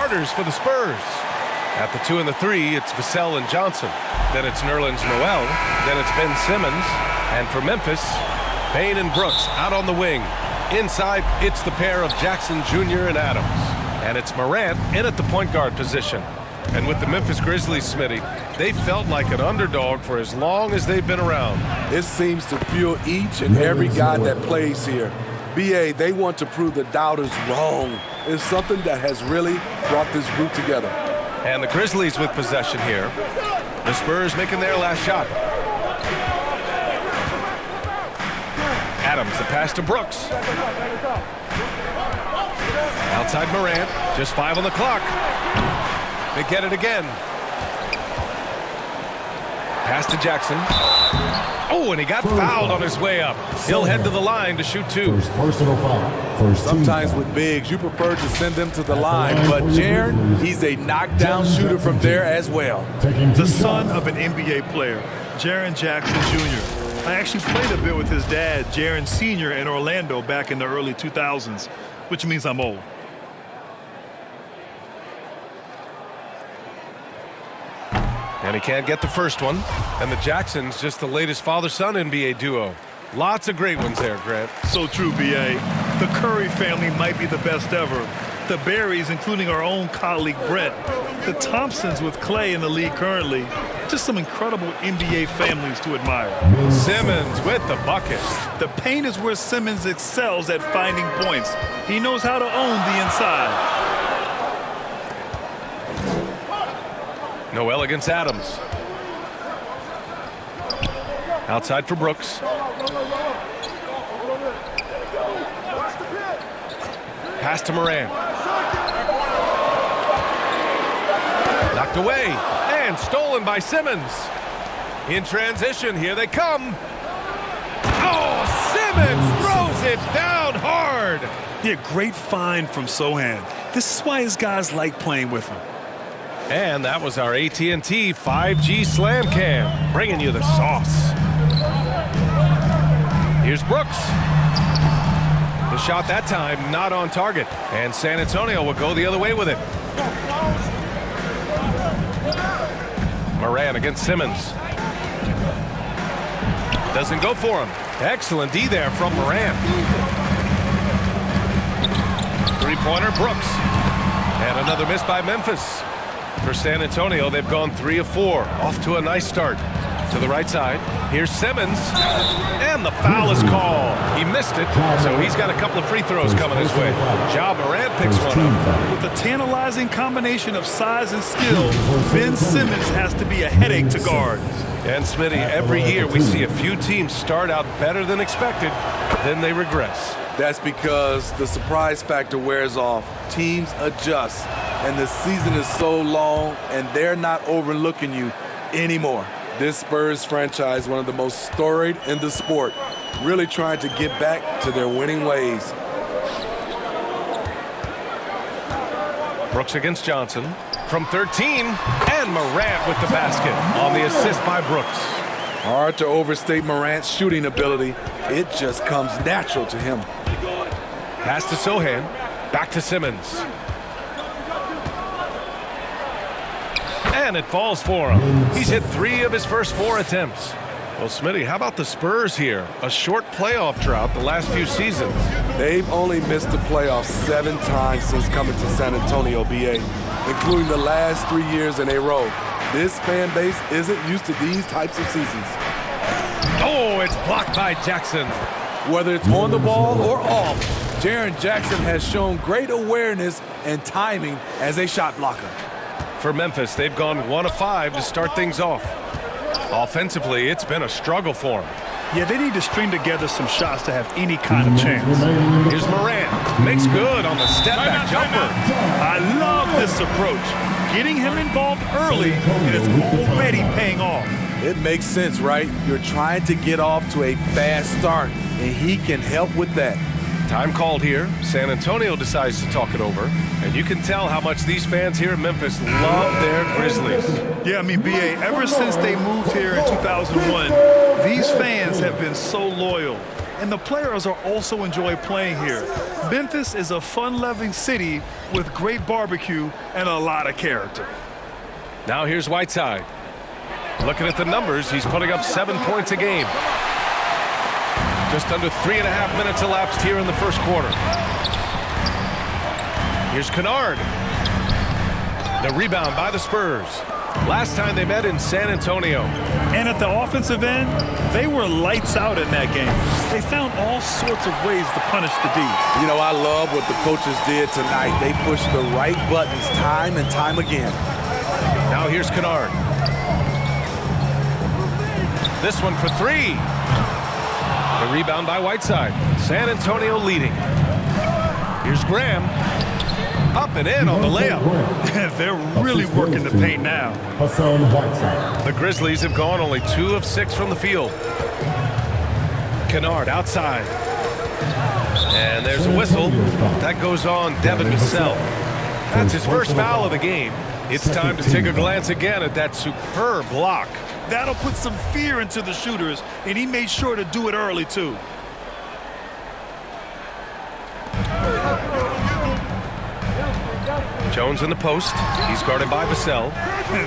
starters for the Spurs. At the 2 and the 3, it's Vassell and Johnson. Then it's Nerlens Noel. Then it's Ben Simmons. And for Memphis, Payne and Brooks out on the wing. Inside, it's the pair of Jackson Jr. and Adams. And it's Morant in at the point guard position. And with the Memphis Grizzlies, Smitty, they felt like an underdog for as long as they've been around. It seems to fuel each and every guy that plays here. BA, they want to prove the doubters wrong. It's something that has really brought this group together. And the Grizzlies with possession here. The Spurs making their last shot. Adams, the pass to Brooks. Outside Morant, just 5 on the clock. They get it again. Pass to Jackson. Oh, and he got fouled on his way up. He'll head to the line to shoot 2. First personal foul. Sometimes with bigs, you prefer to send them to the line, but Jaren, he's a knockdown shooter from there as well. The son of an NBA player, Jaren Jackson Jr. I actually played a bit with his dad, Jaren Sr. in Orlando back in the early 2000s, which means I'm old. And he can't get the first one. And the Jacksons, just the latest father-son NBA duo. Lots of great ones there, Grant. So true, B.A. The Curry family might be the best ever. The Berrys, including our own colleague Brett. The Thompsons with Clay in the league currently. Just some incredible NBA families to admire. Simmons with the bucket. The paint is where Simmons excels at finding points. He knows how to own the inside. Noel against Adams. Outside for Brooks. Pass to Morant. Knocked away and stolen by Simmons. In transition, here they come. Oh, Simmons throws it down hard. Yeah, great find from Sohan. This is why his guys like playing with him. And that was our AT&T 5G Slam Cam, bringing you the sauce. Here's Brooks. The shot that time not on target, and San Antonio will go the other way with it. Morant against Simmons. Doesn't go for him. Excellent D there from Morant. Three-pointer, Brooks. And another miss by Memphis. For San Antonio, they've gone 3 of 4. Off to a nice start. To the right side. Here's Simmons. And the foul is called. He missed it, so he's got a couple of free throws coming his way. Ja Morant picks one up. With a tantalizing combination of size and skill, Ben Simmons has to be a headache to guard. And Smitty, every year we see a few teams start out better than expected, then they regress. That's because the surprise factor wears off. Teams adjust, and the season is so long, and they're not overlooking you anymore. This Spurs franchise, one of the most storied in the sport, really trying to get back to their winning ways. Brooks against Johnson from 13, and Morant with the basket on the assist by Brooks. Hard to overstate Morant's shooting ability. It just comes natural to him. Pass to Sohan, back to Simmons. And it falls for him. He's hit 3 of his first 4 attempts. Well, Smitty, how about the Spurs here? A short playoff drought the last few seasons. They've only missed the playoffs 7 times since coming to San Antonio, BA, including the last 3 years in a row. This fan base isn't used to these types of seasons. Oh, it's blocked by Jackson. Whether it's on the ball or off, Jaren Jackson has shown great awareness and timing as a shot blocker. For Memphis, they've gone 1 of 5 to start things off. Offensively, it's been a struggle for them. Yeah, they need to string together some shots to have any kind of chance. Here's Morant. Makes good on the step-back jumper. I love this approach. Getting him involved early, and it's already paying off. It makes sense, right? You're trying to get off to a fast start, and he can help with that. Time called here. San Antonio decides to talk it over. And you can tell how much these fans here in Memphis love their Grizzlies. Yeah, I mean, B.A., ever since they moved here in 2001, these fans have been so loyal. and the players are also enjoy playing here. Memphis is a fun-loving city with great barbecue and a lot of character. Now here's Whiteside. Looking at the numbers, he's putting up 7 points a game. Just under 3.5 minutes elapsed here in the first quarter. Here's Kennard. The rebound by the Spurs. Last time they met in San Antonio. And at the offensive end, they were lights out in that game. They found all sorts of ways to punish the D. You know, I love what the coaches did tonight. They pushed the right buttons time and time again. Now here's Kennard. This one for three. The rebound by Whiteside. San Antonio leading. Here's Graham. Up and in on the layup. They're really working the paint now. The Grizzlies have gone only 2 of 6 from the field. Kennard outside. And there's a whistle. That goes on Devin Vassell. That's his first foul of the game. It's time to take a glance again at that superb block. That'll put some fear into the shooters, and he made sure to do it early, too. Jones in the post. He's guarded by Vassell.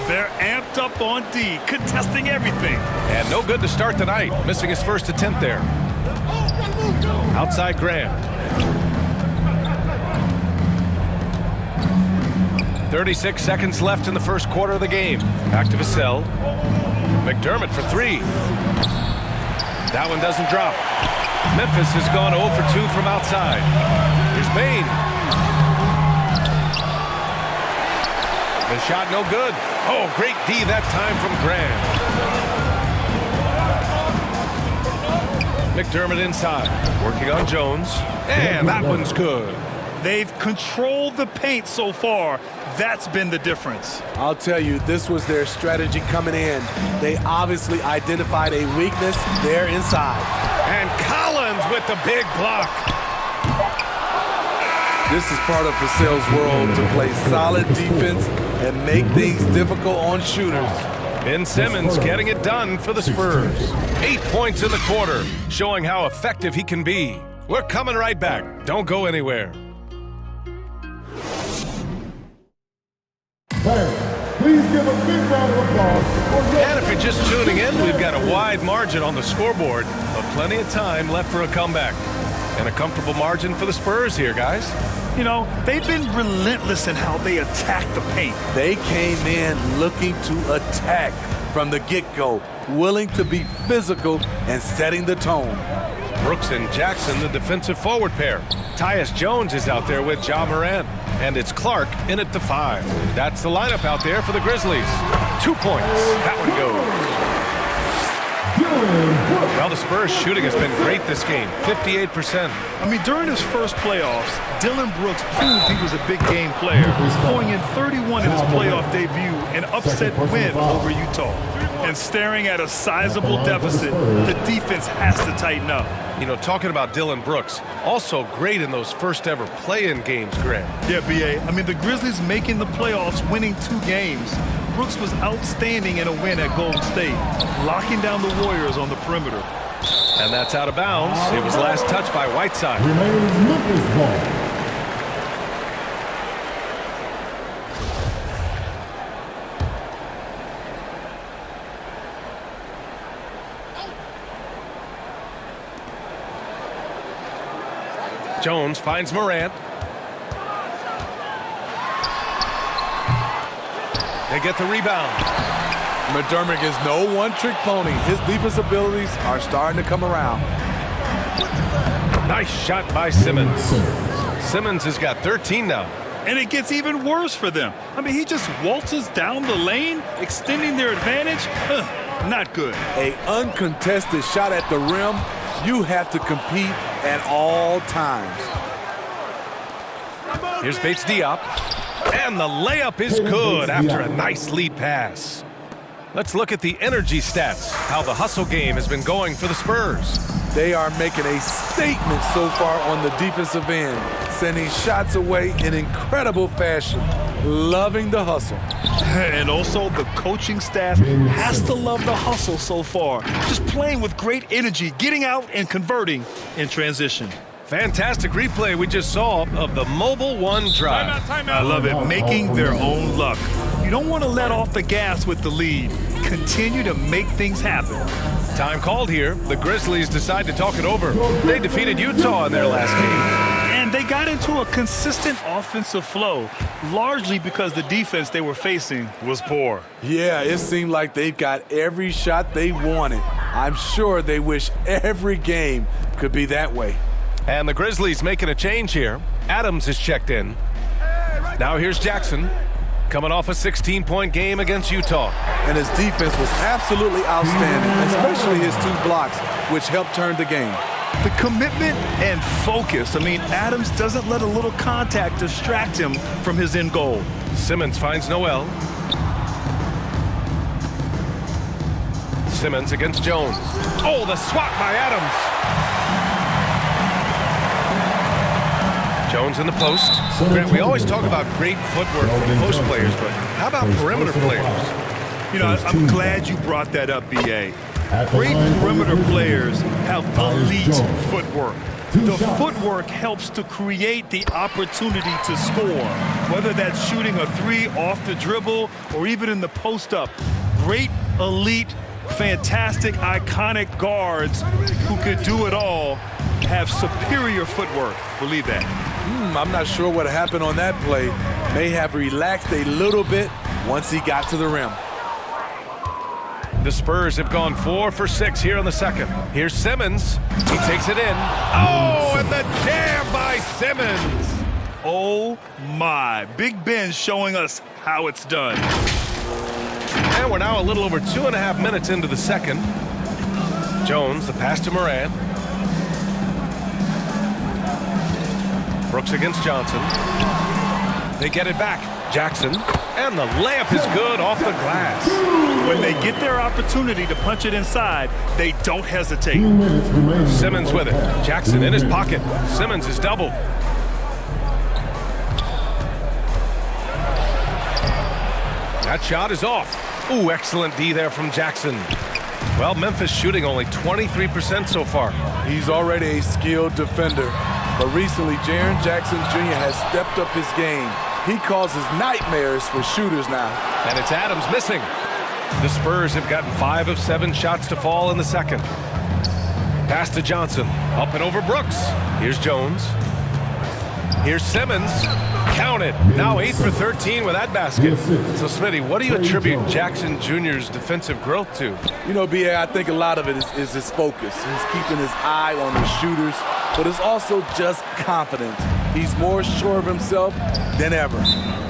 They're amped up on D, contesting everything. And no good to start the night, missing his first attempt there. Outside Graham. 36 seconds left in the first quarter of the game. Back to Vassell. McDermott for three. That one doesn't drop. Memphis has gone 0 for 2 from outside. Here's Bane. The shot no good. Oh, great D that time from Graham. McDermott inside. Working on Jones. And that one's good. They've controlled the paint so far. That's been the difference. I'll tell you, this was their strategy coming in. They obviously identified a weakness there inside. And Collins with the big block. This is part of Vassell's world, to play solid defense and make things difficult on shooters. Ben Simmons getting it done for the Spurs. 8 points in the quarter, showing how effective he can be. We're coming right back. Don't go anywhere. Please give a big round of applause. And if you're just tuning in, we've got a wide margin on the scoreboard, but plenty of time left for a comeback. And a comfortable margin for the Spurs here, guys. You know, they've been relentless in how they attack the paint. They came in looking to attack from the get-go, willing to be physical and setting the tone. Brooks and Jackson, the defensive forward pair. Tyus Jones is out there with Ja Morant. And it's Clark in at the 5. That's the lineup out there for the Grizzlies. 2 points. That one goes. Well, the Spurs shooting has been great this game. 58%. I mean, during his first playoffs, Dillon Brooks proved he was a big game player, going in 31 in his playoff debut, an upset win over Utah. And staring at a sizable deficit, the defense has to tighten up. You know, talking about Dillon Brooks, also great in those first ever play-in games, Graham. Yeah, B.A. I mean, the Grizzlies making the playoffs, winning 2 games. Brooks was outstanding in a win at Golden State, locking down the Warriors on the perimeter. And that's out of bounds. It was last touched by Whiteside. Remains Memphis ball. Jones finds Morant. They get the rebound. McDermott is no one-trick pony. His defense abilities are starting to come around. Nice shot by Simmons. Simmons has got 13 now. And it gets even worse for them. I mean, he just waltzes down the lane, extending their advantage. Not good. An uncontested shot at the rim. You have to compete at all times. Here's Bates Diop. And the layup is good after a nice lead pass. Let's look at the energy stats, how the hustle game has been going for the Spurs. They are making a statement so far on the defensive end, sending shots away in incredible fashion. loving the hustle. And also, the coaching staff has to love the hustle so far. Just playing with great energy, getting out and converting in transition. Fantastic replay we just saw of the Mobile One drive. I love it, making their own luck. You don't want to let off the gas with the lead. Continue to make things happen. Time called here. The Grizzlies decide to talk it over. They defeated Utah in their last game. And they got into a consistent offensive flow, largely because the defense they were facing was poor. Yeah, it seemed like they've got every shot they wanted. I'm sure they wish every game could be that way. And the Grizzlies making a change here. Adams is checked in. Now here's Jackson, coming off a 16-point game against Utah. And his defense was absolutely outstanding, especially his 2 blocks, which helped turn the game. The commitment and focus. I mean, Adams doesn't let a little contact distract him from his end goal. Simmons finds Noel. Simmons against Jones. Oh, the swat by Adams. Jones in the post. Grant, we always talk about great footwork from post players, but how about perimeter players? You know, I'm glad you brought that up, B.A. Great perimeter players have elite footwork. The footwork helps to create the opportunity to score, whether that's shooting a 3 off the dribble or even in the post-up. Great, elite, fantastic, iconic guards who could do it all have superior footwork. Believe that. I'm not sure what happened on that play. May have relaxed a little bit once he got to the rim. The Spurs have gone 4 for 6 here in the second. Here's Simmons. He takes it in. Oh, and the jam by Simmons. Oh, my. Big Ben showing us how it's done. And we're now a little over 2.5 minutes into the second. Jones, the pass to Moran. Brooks against Johnson. They get it back. Jackson. And the layup is good off the glass. When they get their opportunity to punch it inside, they don't hesitate. Simmons with it. Jackson in his pocket. Simmons is doubled. That shot is off. Ooh, excellent D there from Jackson. Well, Memphis shooting only 23% so far. He's already a skilled defender. But recently, Jaren Jackson Jr. has stepped up his game. He causes nightmares for shooters now. And it's Adams missing. The Spurs have gotten 5 of 7 shots to fall in the second. Pass to Johnson. Up and over Brooks. Here's Jones. Here's Simmons. Counted. Now 8 for 13 with that basket. So, Smitty, what do you attribute Jackson Jr.'s defensive growth to? You know, B.A., I think a lot of it is his focus. He's keeping his eye on the shooters, but it's also just confidence. He's more sure of himself than ever.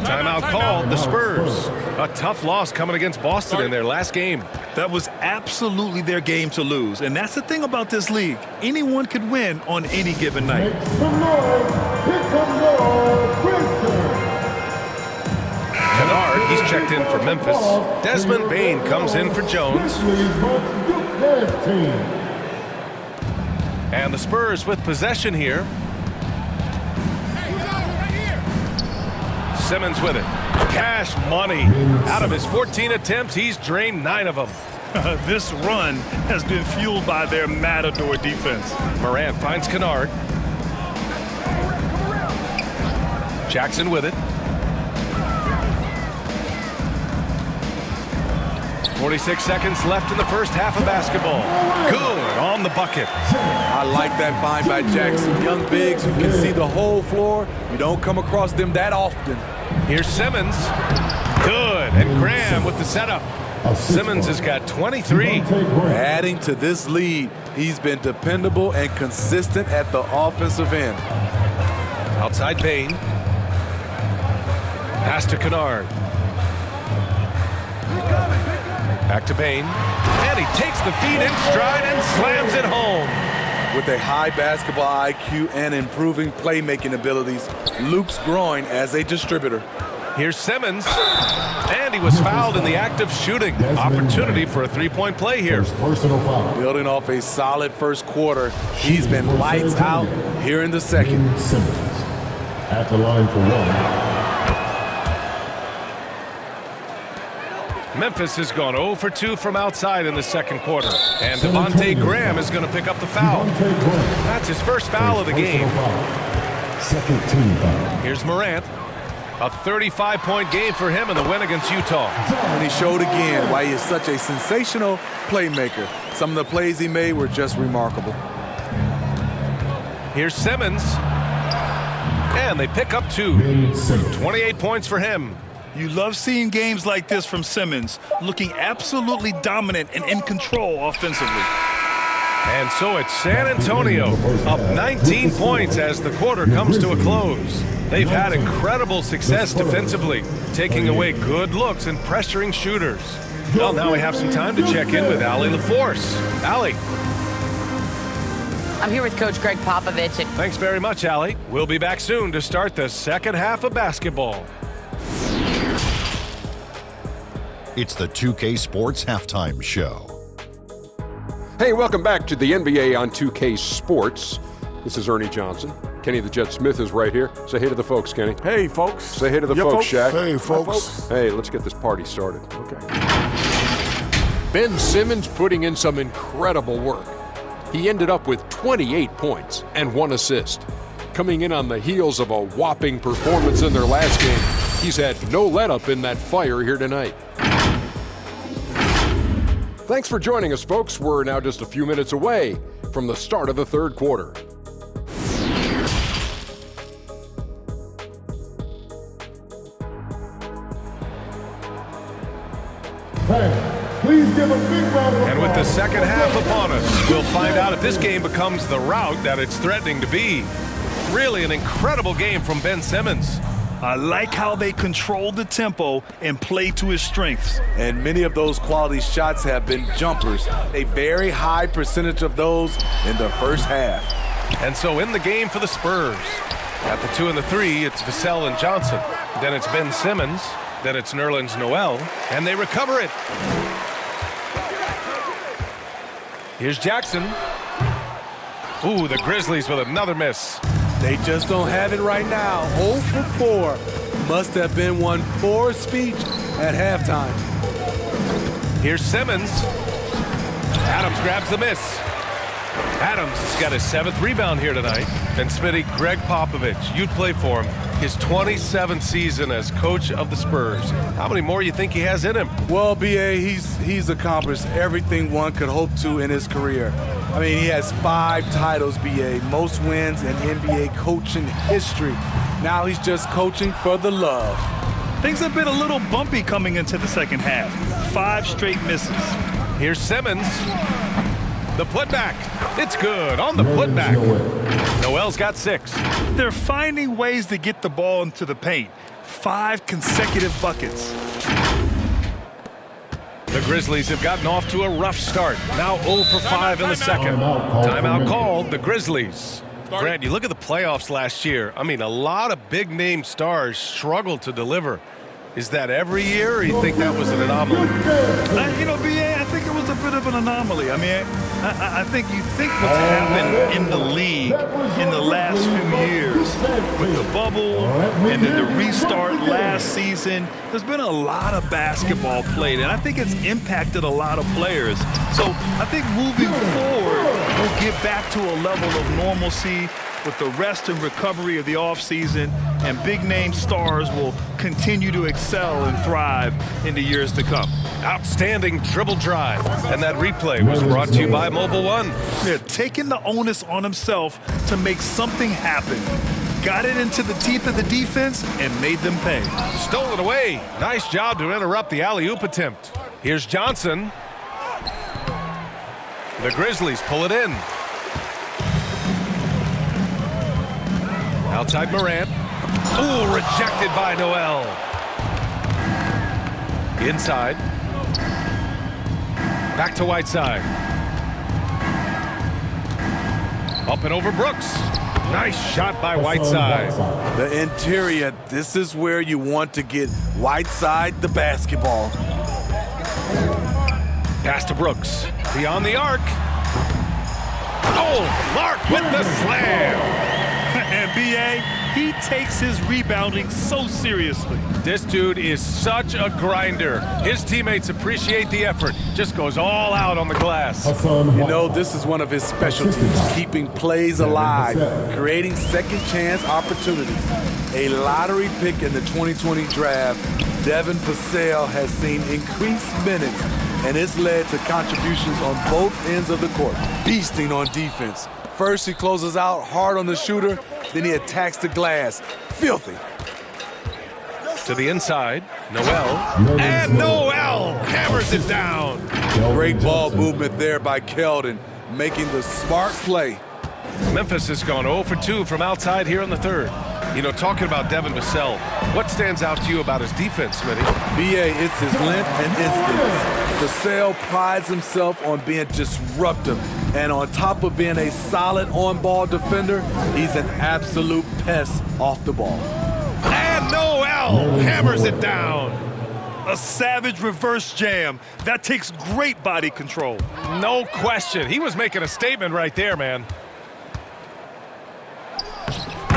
Timeout called. The Spurs. A tough loss coming against Boston in their last game. That was absolutely their game to lose. And that's the thing about this league. Anyone could win on any given night. Make some noise. Here comes your Princeton. Kennard, he's checked in for Memphis. Desmond Bane comes in for Jones. And the Spurs with possession here. Simmons with it. Cash money. Out of his 14 attempts, he's drained 9 of them. This run has been fueled by their Matador defense. Morant finds Kennard. Jackson with it. 46 seconds left in the first half of basketball. Good on the bucket. I like that find by Jackson. Young bigs who can see the whole floor. You don't come across them that often. Here's Simmons. Good. And Graham with the setup. Simmons has got 23. Adding to this lead, he's been dependable and consistent at the offensive end. Outside Bane. Pass to Kennard. Back to Bane. And he takes the feet in stride and slams it home. With a high basketball IQ and improving playmaking abilities, Luke's growing as a distributor. Here's Simmons. And he was fouled in the act of shooting. Opportunity for a three-point play here. Building off a solid first quarter, he's been lights out here in the second. At the line for one. Memphis has gone 0 for 2 from outside in the second quarter. And Devontae Graham is going to pick up the foul. That's his first foul of the game. Second team foul. Here's Morant. A 35-point game for him in the win against Utah. And he showed again why he is such a sensational playmaker. Some of the plays he made were just remarkable. Here's Simmons. And they pick up 2. 28 points for him. You love seeing games like this from Simmons, looking absolutely dominant and in control offensively. And so it's San Antonio up 19 points as the quarter comes to a close. They've had incredible success defensively, taking away good looks and pressuring shooters. Well, now we have some time to check in with Allie LaForce. Allie. I'm here with Coach Greg Popovich. Thanks very much, Allie. We'll be back soon to start the second half of basketball. It's the 2K Sports Halftime Show. Hey, welcome back to the NBA on 2K Sports. This is Ernie Johnson. Kenny the Jet Smith is right here. Say hey to the folks, Kenny. Hey, folks. Say hey to the folks, Shaq. Hey, folks. Hey, let's get this party started. Okay. Ben Simmons putting in some incredible work. He ended up with 28 points and 1 assist. Coming in on the heels of a whopping performance in their last game, he's had no let-up in that fire here tonight. Thanks for joining us, folks. We're now just a few minutes away from the start of the third quarter. Please give a big round of applause. And with the second half upon us, we'll find out if this game becomes the rout that it's threatening to be. Really an incredible game from Ben Simmons. I like how they control the tempo and play to his strengths. And many of those quality shots have been jumpers. A very high percentage of those in the first half. And so in the game for the Spurs. At the 2 and the 3, it's Vassell and Johnson. Then it's Ben Simmons. Then it's Nerlens Noel. And they recover it. Here's Jackson. Ooh, the Grizzlies with another miss. They just don't have it right now. 0 for 4. Must have been one poor speech at halftime. Here's Simmons. Adams grabs the miss. Adams has got his 7th rebound here tonight. And Smitty, Greg Popovich, you'd play for him. His 27th season as coach of the Spurs. How many more you think he has in him? Well, B.A., he's accomplished everything one could hope to in his career. I mean, he has 5 titles, B.A., most wins in NBA coaching history. Now he's just coaching for the love. Things have been a little bumpy coming into the second half. 5 straight misses. Here's Simmons. The putback. It's good on the putback. Noel's got 6. They're finding ways to get the ball into the paint. 5 consecutive buckets. The Grizzlies have gotten off to a rough start. Now 0 for 5 in the second. Timeout called, the Grizzlies. Grant, you look at the playoffs last year. I mean, a lot of big-name stars struggled to deliver. Is that every year, or you think that was an anomaly? You know, B.A., I think it was a bit of an anomaly. I mean, I think you think what's happened in the league in the last few years with the bubble and then the restart last season, there's been a lot of basketball played, and I think it's impacted a lot of players. So I think moving forward, we'll get back to a level of normalcy with the rest and recovery of the offseason, and big-name stars will continue to excel and thrive in the years to come. Outstanding dribble drive. And that replay was brought to you by Mobile One. They're taking the onus on himself to make something happen. Got it into the teeth of the defense and made them pay. Stole it away. Nice job to interrupt the alley-oop attempt. Here's Johnson. The Grizzlies pull it in. Outside Morant. Ooh, rejected by Noel. Inside. Back to Whiteside. Up and over Brooks. Nice shot by Whiteside. The interior, this is where you want to get Whiteside the basketball. Pass to Brooks. Beyond the arc. Oh, Clark with the slam. And B.A., He takes his rebounding so seriously. This dude is such a grinder. His teammates appreciate the effort. Just goes all out on the glass. You know, this is one of his specialties, keeping plays alive, creating second chance opportunities. A lottery pick in the 2020 draft, Devin Vassell has seen increased minutes, and it's led to contributions on both ends of the court. Beasting on defense. First, he closes out hard on the shooter, then he attacks the glass. Filthy. To the inside, Noel. And Noel hammers it down. Great ball movement there by Keldon, making the smart play. Memphis has gone 0 for 2 from outside here in the third. You know, talking about Devin Vassell, what stands out to you about his defense, Smitty? BA, it's his length and instincts. Vassell prides himself on being disruptive, and on top of being a solid on-ball defender, he's an absolute pest off the ball. And Noel hammers it down. A savage reverse jam. That takes great body control. No question. He was making a statement right there, man.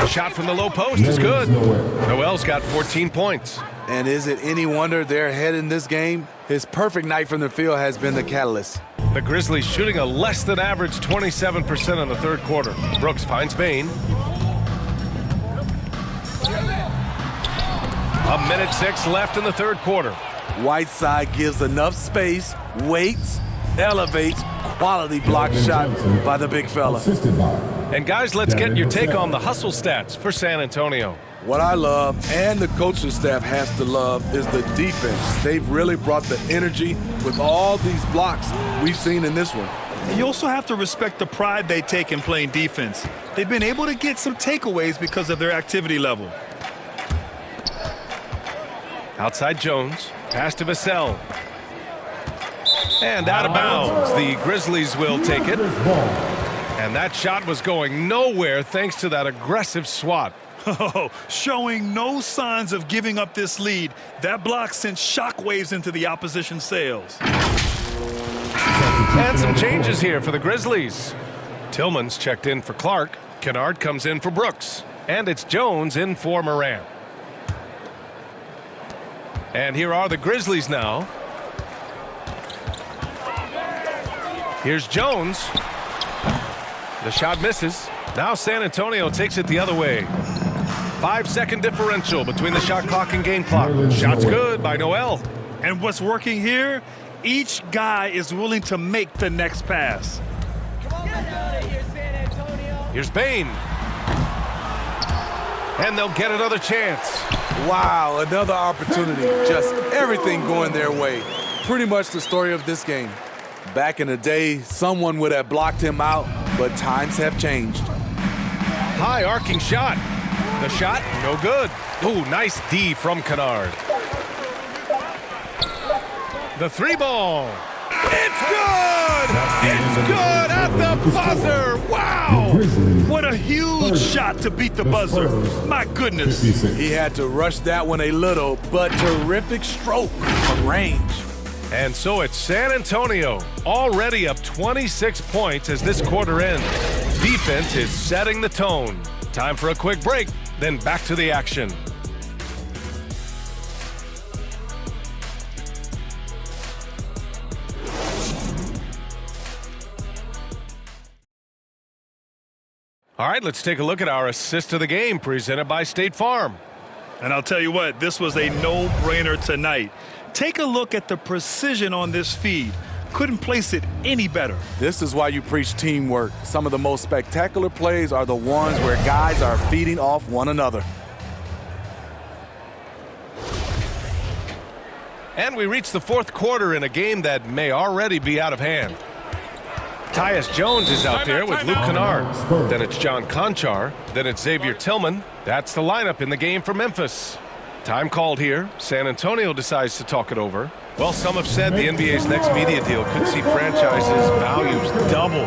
Shot from the low post is good. Noel's got 14 points. And is it any wonder they're ahead in this game? His perfect night from the field has been the catalyst. The Grizzlies shooting a less than average 27% in the third quarter. Brooks finds Bane. A minute 6 left in the third quarter. Whiteside gives enough space, waits, elevates, quality block shot by the big fella. And guys, let's get your take on the hustle stats for San Antonio. What I love, and the coaching staff has to love, is the defense. They've really brought the energy with all these blocks we've seen in this one. You also have to respect the pride they take in playing defense. They've been able to get some takeaways because of their activity level. Outside Jones, pass to Vassell. And out of bounds. The Grizzlies will take it. And that shot was going nowhere thanks to that aggressive swat. Oh, showing no signs of giving up this lead. That block sent shockwaves into the opposition sails. And some changes here for the Grizzlies. Tillman's checked in for Clark. Kennard comes in for Brooks. And it's Jones in for Morant. And here are the Grizzlies now. Here's Jones. The shot misses. Now San Antonio takes it the other way. 5-second differential between the shot clock and game clock. Shot's good by Noel. And what's working here? Each guy is willing to make the next pass. Here's Bane. And they'll get another chance. Wow, another opportunity. Just everything going their way. Pretty much the story of this game. Back in the day, someone would have blocked him out, but times have changed. High arcing shot. The shot, no good. Ooh, nice D from Kennard. The three ball. It's good! It's good at the buzzer! Wow! What a huge shot to beat the buzzer. My goodness. He had to rush that one a little, but terrific stroke from range. And so it's San Antonio, already up 26 points as this quarter ends. Defense is setting the tone. Time for a quick break, then back to the action. All right, let's take a look at our assist of the game presented by State Farm. And I'll tell you what, this was a no-brainer tonight. Take a look at the precision on this feed. Couldn't place it any better. This is why you preach teamwork. Some of the most spectacular plays are the ones where guys are feeding off one another. And we reach the fourth quarter in a game that may already be out of hand. Tyus Jones is out there with Luke Kennard. Then it's John Conchar. Then it's Xavier Tillman. That's the lineup in the game for Memphis. Time called here. San Antonio decides to talk it over. Well, some have said the NBA's next media deal could see franchises' values double.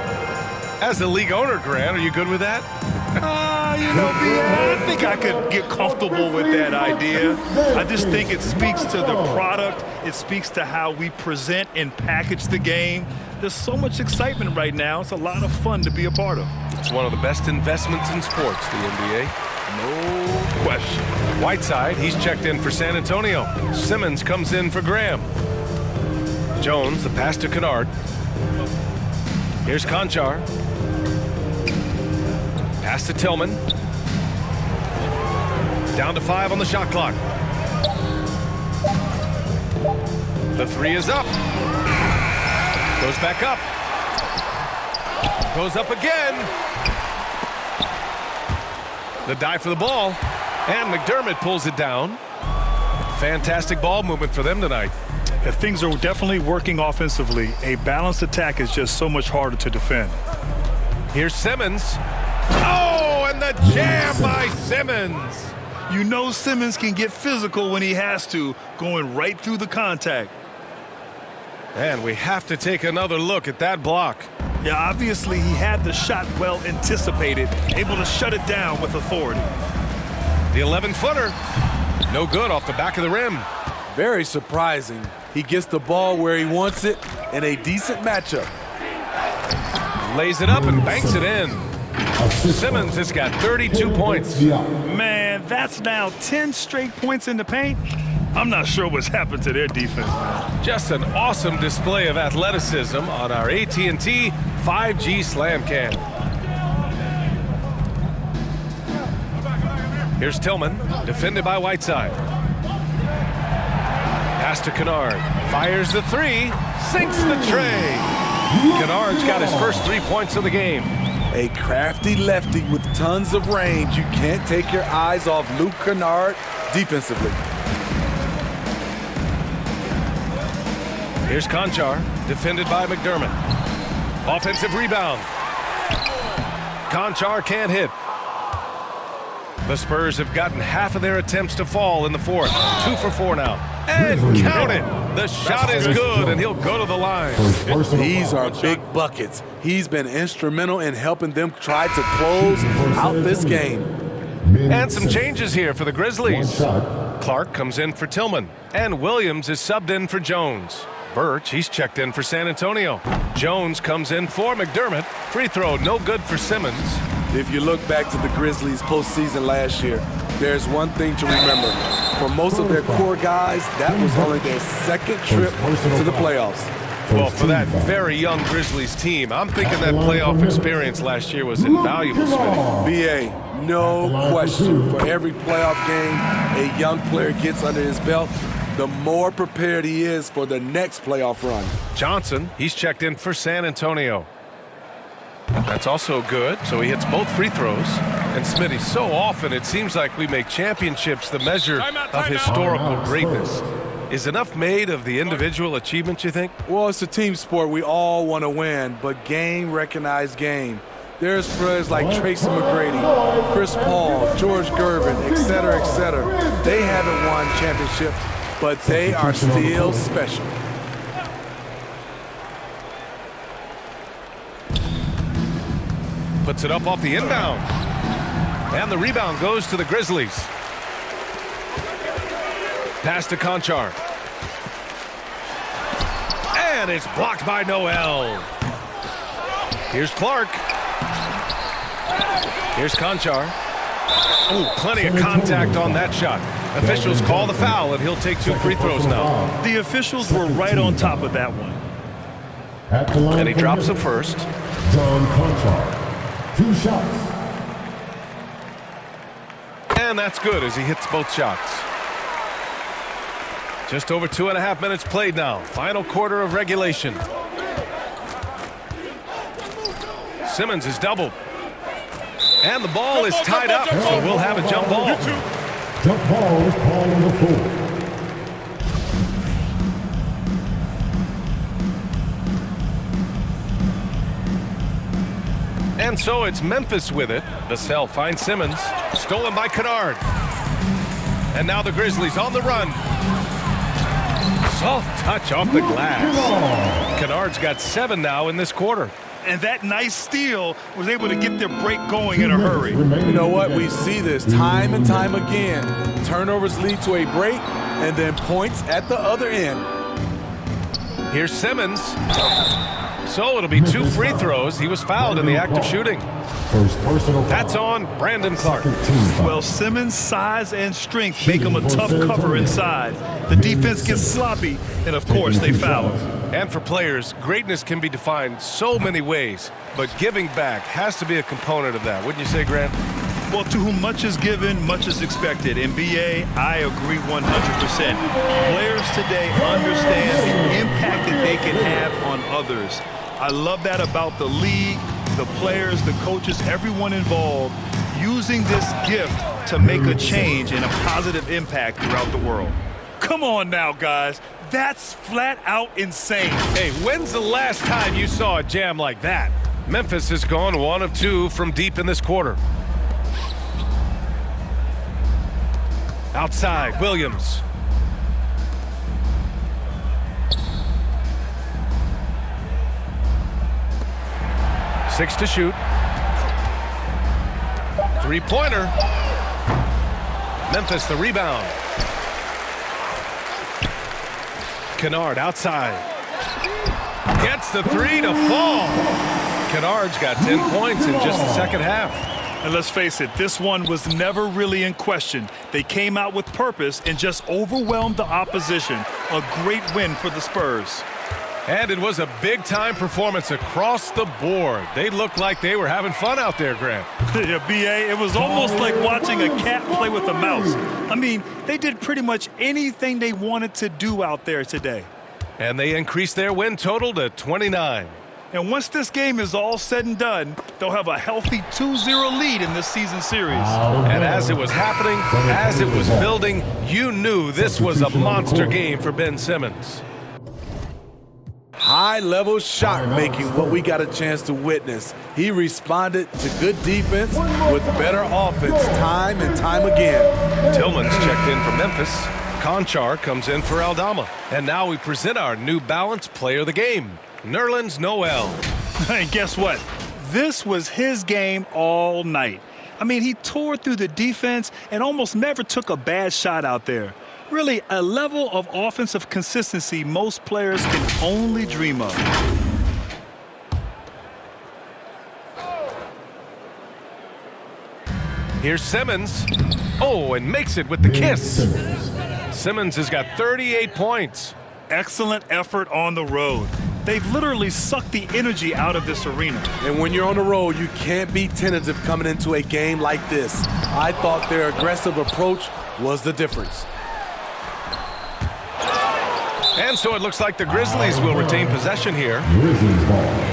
As a league owner, Grant, are you good with that? I think I could get comfortable with that idea. I just think it speaks to the product. It speaks to how we present and package the game. There's so much excitement right now. It's a lot of fun to be a part of. It's one of the best investments in sports, the NBA. No question. Whiteside, he's checked in for San Antonio. Simmons comes in for Graham. Jones, the pass to Kennard. Here's Conchar. Pass to Tillman. Down to 5 on the shot clock. The 3 is up. Goes back up. Goes up again. The dive for the ball. And McDermott pulls it down. Fantastic ball movement for them tonight. If things are definitely working offensively, a balanced attack is just so much harder to defend. Here's Simmons. Oh, and the jam by Simmons. You know Simmons can get physical when he has to, going right through the contact. And we have to take another look at that block. Yeah, obviously he had the shot well anticipated, able to shut it down with authority. The 11-footer. No good off the back of the rim. Very surprising. He gets the ball where he wants it in a decent matchup. Lays it up and banks it in. Simmons has got 32 points. Man, that's now 10 straight points in the paint. I'm not sure what's happened to their defense, man. Just an awesome display of athleticism on our AT&T 5G Slam Cam. Here's Tillman, defended by Whiteside. Pass to Kennard. Fires the 3, sinks the tray. Kennard's got his first 3 points of the game. A crafty lefty with tons of range. You can't take your eyes off Luke Kennard defensively. Here's Conchar, defended by McDermott. Offensive rebound. Conchar can't hit. The Spurs have gotten half of their attempts to fall in the fourth. 2 for 4 now. And count it. The shot is good, and he'll go to the line. These are big buckets. He's been instrumental in helping them try to close out this game. And some changes here for the Grizzlies. Clark comes in for Tillman, and Williams is subbed in for Jones. Birch, he's checked in for San Antonio. Jones comes in for McDermott. Free throw, no good for Simmons. If you look back to the Grizzlies postseason last year, there's one thing to remember. For most of their core guys, that was only their second trip to the playoffs. Well, for that very young Grizzlies team, I'm thinking that playoff experience last year was invaluable, Smitty. BA, no question. For every playoff game a young player gets under his belt, the more prepared he is for the next playoff run. Johnson, he's checked in for San Antonio. That's also good, so he hits both free throws. And Smitty, so often it seems like we make championships the measure of historical greatness. Is enough made of the individual achievements, you think? Well, it's a team sport. We all want to win, but game recognized game. There's players like Tracy McGrady, Chris Paul, George Gervin, etc., etc. They haven't won championships, but they are still special. Puts it up off the inbound. And the rebound goes to the Grizzlies. Pass to Conchar. And it's blocked by Noel. Here's Clark. Here's Conchar. Oh, plenty of contact on that shot. Officials call the foul, and he'll take 2 free throws now. The officials were right on top of that one. And he drops the first. John Conchar. 2 shots. And that's good as he hits both shots. Just over 2.5 minutes played now. Final quarter of regulation. Simmons is doubled. And the ball is tied up, so we'll have a jump ball. Jump ball is called on the floor. And so it's Memphis with it. Vassell finds Simmons. Stolen by Kennard. And now the Grizzlies on the run. Soft touch off the glass. Kennard's got 7 now in this quarter. And that nice steal was able to get their break going in a hurry. You know what? We see this time and time again. Turnovers lead to a break and then points at the other end. Here's Simmons. So it'll be 2 free throws. He was fouled in the act of shooting. First personal foul. That's on Brandon Clark. Second team foul. Well, Simmons' size and strength make him a tough cover inside. The defense gets sloppy, and of course they foul. And for players, greatness can be defined so many ways, but giving back has to be a component of that. Wouldn't you say, Grant? Well, to whom much is given, much is expected. In BA, I agree 100%. Players today understand the impact that they can have on others. I love that about the league, the players, the coaches, everyone involved, using this gift to make a change and a positive impact throughout the world. Come on now, guys. That's flat out insane. Hey, when's the last time you saw a jam like that? Memphis has gone 1 of 2 from deep in this quarter. Outside, Williams. Six to shoot. Three-pointer. Memphis the rebound. Kennard outside. Gets the 3 to fall. Kennard's got 10 points in just the second half. And let's face it, this one was never really in question. They came out with purpose and just overwhelmed the opposition. A great win for the Spurs. And it was a big-time performance across the board. They looked like they were having fun out there, Grant. Yeah, BA, it was almost like watching a cat play with a mouse. I mean, they did pretty much anything they wanted to do out there today. And they increased their win total to 29. And once this game is all said and done, they'll have a healthy 2-0 lead in this season series. And as it was happening, as it was building, you knew this was a monster game for Ben Simmons. High-level shot making, what we got a chance to witness. He responded to good defense with better offense time and time again. Tillman's checked in for Memphis. Conchar comes in for Aldama. And now we present our New Balance player of the game, Nerlens Noel. And guess what? This was his game all night. I mean, he tore through the defense and almost never took a bad shot out there. Really, a level of offensive consistency most players can only dream of. Here's Simmons. Oh, and makes it with the kiss. Simmons has got 38 points. Excellent effort on the road. They've literally sucked the energy out of this arena. And when you're on the road, you can't be tentative coming into a game like this. I thought their aggressive approach was the difference. And so it looks like the Grizzlies will retain possession here. Grizzlies ball.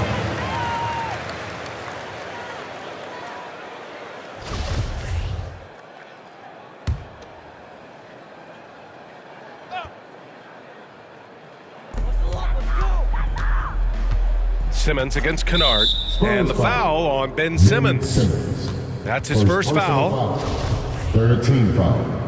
Simmons against Kennard. And the foul on Ben Simmons. That's his first foul. Third team foul.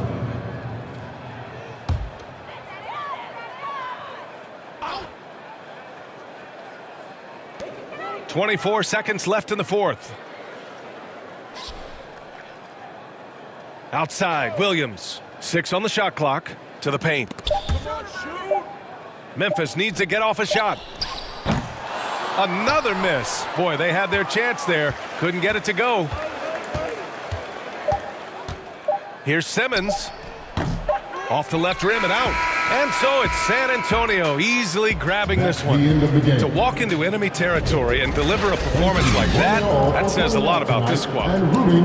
24 seconds left in the fourth. Outside, Williams. 6 on the shot clock. To the paint. Memphis needs to get off a shot. Another miss. Boy, they had their chance there. Couldn't get it to go. Here's Simmons. Off the left rim and out. And so it's San Antonio easily grabbing this one. To walk into enemy territory and deliver a performance like that, that says a lot about this squad.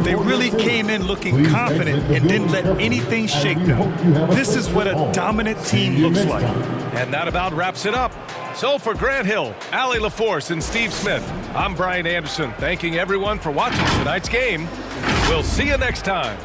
They really came in looking confident and didn't let anything shake them. This is what a dominant team looks like. And that about wraps it up. So for Grant Hill, Allie LaForce, and Steve Smith, I'm Brian Anderson, thanking everyone for watching tonight's game. We'll see you next time.